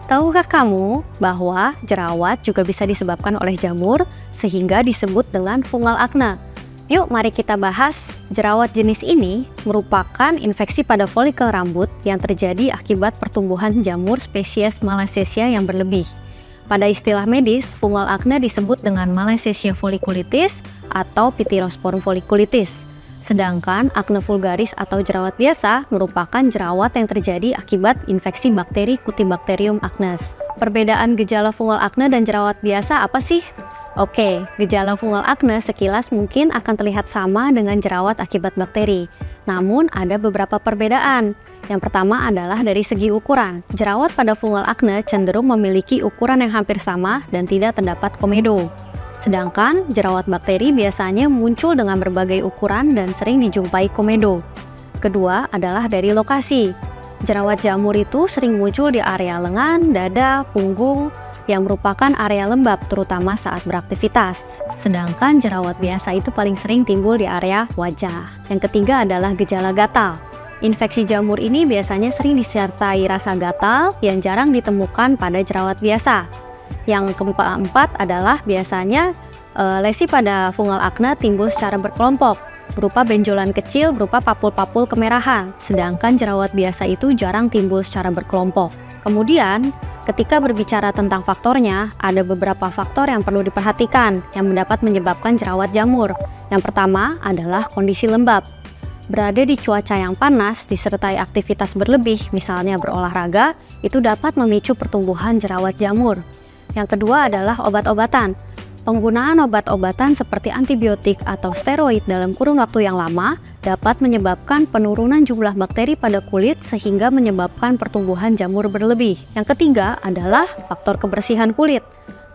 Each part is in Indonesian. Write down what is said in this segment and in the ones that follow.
Tahukah kamu bahwa jerawat juga bisa disebabkan oleh jamur sehingga disebut dengan fungal akne? Yuk mari kita bahas. Jerawat jenis ini merupakan infeksi pada folikel rambut yang terjadi akibat pertumbuhan jamur spesies Malassezia yang berlebih. Pada istilah medis, fungal akne disebut dengan Malassezia folliculitis atau Pityrosporum folliculitis. Sedangkan akne vulgaris atau jerawat biasa merupakan jerawat yang terjadi akibat infeksi bakteri Cutibacterium acnes. Perbedaan gejala fungal akne dan jerawat biasa apa sih? Oke, gejala fungal akne sekilas mungkin akan terlihat sama dengan jerawat akibat bakteri. Namun ada beberapa perbedaan. Yang pertama adalah dari segi ukuran. Jerawat pada fungal akne cenderung memiliki ukuran yang hampir sama dan tidak terdapat komedo. Sedangkan jerawat bakteri biasanya muncul dengan berbagai ukuran dan sering dijumpai komedo. Kedua adalah dari lokasi. Jerawat jamur itu sering muncul di area lengan, dada, punggung, yang merupakan area lembab terutama saat beraktivitas. Sedangkan jerawat biasa itu paling sering timbul di area wajah. Yang ketiga adalah gejala gatal. Infeksi jamur ini biasanya sering disertai rasa gatal yang jarang ditemukan pada jerawat biasa. Yang keempat adalah biasanya lesi pada fungal akne timbul secara berkelompok, berupa benjolan kecil berupa papul-papul kemerahan, sedangkan jerawat biasa itu jarang timbul secara berkelompok. Kemudian, ketika berbicara tentang faktornya, ada beberapa faktor yang perlu diperhatikan yang dapat menyebabkan jerawat jamur. Yang pertama adalah kondisi lembab. Berada di cuaca yang panas disertai aktivitas berlebih, misalnya berolahraga, itu dapat memicu pertumbuhan jerawat jamur. Yang kedua adalah obat-obatan. Penggunaan obat-obatan seperti antibiotik atau steroid dalam kurun waktu yang lama dapat menyebabkan penurunan jumlah bakteri pada kulit sehingga menyebabkan pertumbuhan jamur berlebih. Yang ketiga adalah faktor kebersihan kulit.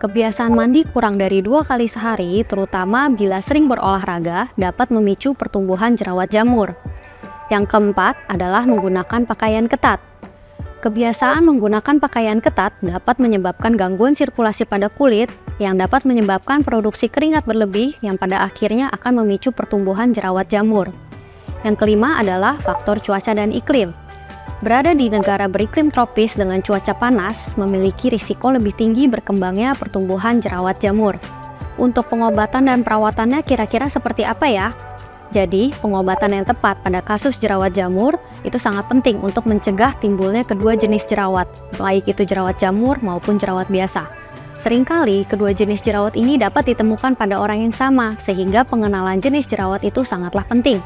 Kebiasaan mandi kurang dari 2 kali sehari, terutama bila sering berolahraga, dapat memicu pertumbuhan jerawat jamur. Yang keempat adalah menggunakan pakaian ketat. Kebiasaan menggunakan pakaian ketat dapat menyebabkan gangguan sirkulasi pada kulit yang dapat menyebabkan produksi keringat berlebih yang pada akhirnya akan memicu pertumbuhan jerawat jamur. Yang kelima adalah faktor cuaca dan iklim. Berada di negara beriklim tropis dengan cuaca panas memiliki risiko lebih tinggi berkembangnya pertumbuhan jerawat jamur. Untuk pengobatan dan perawatannya kira-kira seperti apa ya? Jadi, pengobatan yang tepat pada kasus jerawat jamur itu sangat penting untuk mencegah timbulnya kedua jenis jerawat, baik itu jerawat jamur maupun jerawat biasa. Seringkali kedua jenis jerawat ini dapat ditemukan pada orang yang sama, sehingga pengenalan jenis jerawat itu sangatlah penting.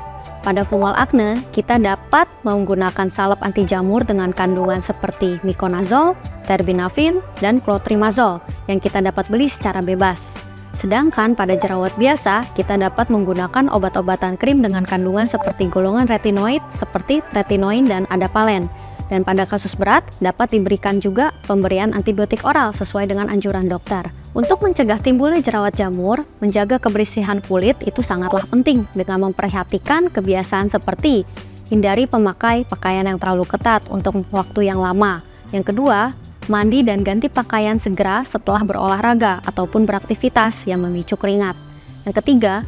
Pada fungal akne, kita dapat menggunakan salep anti jamur dengan kandungan seperti miconazole, terbinafine, dan clotrimazole yang kita dapat beli secara bebas. Sedangkan pada jerawat biasa, kita dapat menggunakan obat-obatan krim dengan kandungan seperti golongan retinoid seperti retinoin dan adapalen. Dan pada kasus berat, dapat diberikan juga pemberian antibiotik oral sesuai dengan anjuran dokter. Untuk mencegah timbulnya jerawat jamur, menjaga kebersihan kulit itu sangatlah penting dengan memperhatikan kebiasaan seperti hindari pemakai pakaian yang terlalu ketat untuk waktu yang lama. Yang kedua, mandi dan ganti pakaian segera setelah berolahraga ataupun beraktivitas yang memicu keringat. Yang ketiga,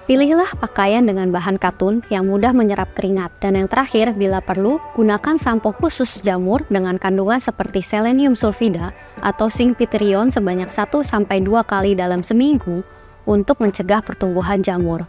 pilihlah pakaian dengan bahan katun yang mudah menyerap keringat. Dan yang terakhir, bila perlu, gunakan sampo khusus jamur dengan kandungan seperti selenium sulfida atau zinc pityrion sebanyak 1-2 kali dalam seminggu untuk mencegah pertumbuhan jamur.